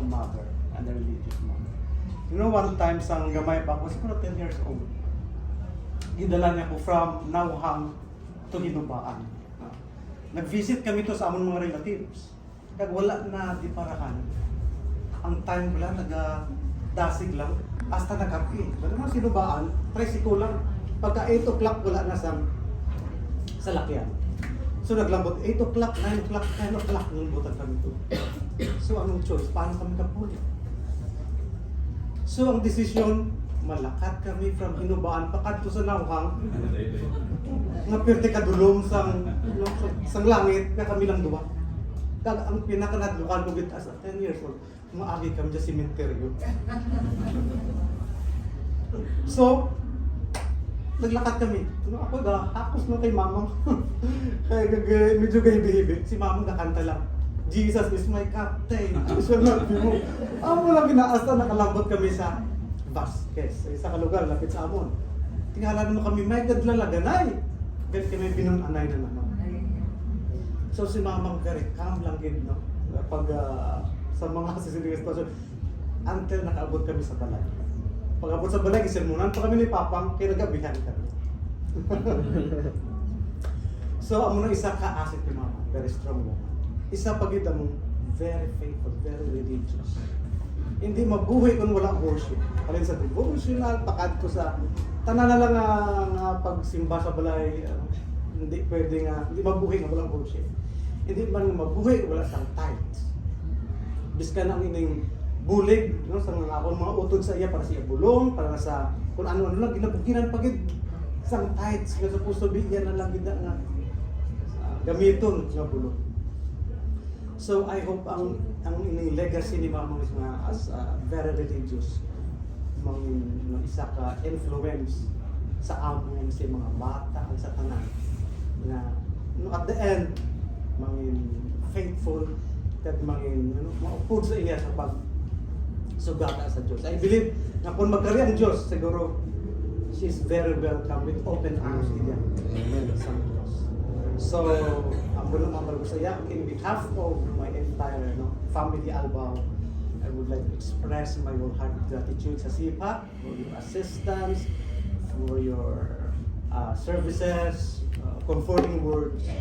mother and a religious mother. You know, one time sang gamay pa ako, siguro 10 years old. Gidala niya ko from Nauhang to Hinubaan. Nag-visit kami to sa among mga relatives. Kag wala na di parahan. Ang time ko lang, dasig lang, hasta nag-happy. Pero naman Hinubaan, tricycle lang. Pagka 8 o'clock, wala na sa lakyan. So naglambot, 8 o'clock, 9 o'clock, 10 o'clock, nung butan kami to. So anong choice? Paano kami kapuli? So ang desisyon, malakat kami from Hinubaan pakadto sa Nauhang. Nga pirte kadulom sang langit na kami lang duwa. Kag ang pinakanadlukan ko gid as a 10 years old, maagi kami sa sementeryo. So naglakad kami. Ako hakos no kay mamang. Kaya medyo gahibi-hibi. Si mamang nakanta lang. Jesus is my captain. So mo. Amo lang ginaasta nakalambot kami sa Vasquez, sa isa ka lugar lapit sa amon. Tingala mo kami may gadlalaganay. Ganit kami binunanay na naman. So si mamang kam lang gid no. Pag sa mga sisiling station until nakaabot kami sa balay. Pag-abot sa balay, isermonan pa kami ni Papang, kaya nagabihan kami. So, amo na isa ka-asset ni Mama, very strong woman. Isa pagid mo, very faithful, very religious. Hindi mabuhay kung wala worship. Alin sa devotional, pakad ko sa tanan na lang nga pagsimba sa balay, hindi pwede nga, hindi mabuhay nga walang worship. Hindi man mabuhay kung wala sang tithes. Biskan ang ining bulig, no, sa mga utod sa iya para siya bulong, para sa kung ano-ano lang ginabuginan pagid sang tithes nga supposed to be yan na lang gid nga gamiton nga bulong. So I hope ang ining legacy ni Mama is nga as very religious mang isa ka influence sa among sa mga bata at sa tanan na no, at the end mangin faithful that mangin maupod sa iya sa sugata sa Diyos. I believe na kung magkari ang Diyos, siguro she's very welcome with open arms niya sa Diyos. So, ang bulong ang ko sa iya, in behalf of my entire family Albao, I would like to express my wholehearted gratitude sa SIPA for your assistance, for your services, comforting words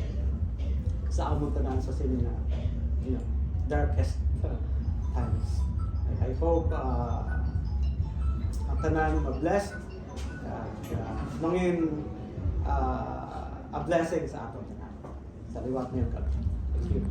sa among tanan sa sila darkest times. I hope ang tanan ma-blessed, mangin a blessing sa aton tanan. Sa liwat niyo. Thank you.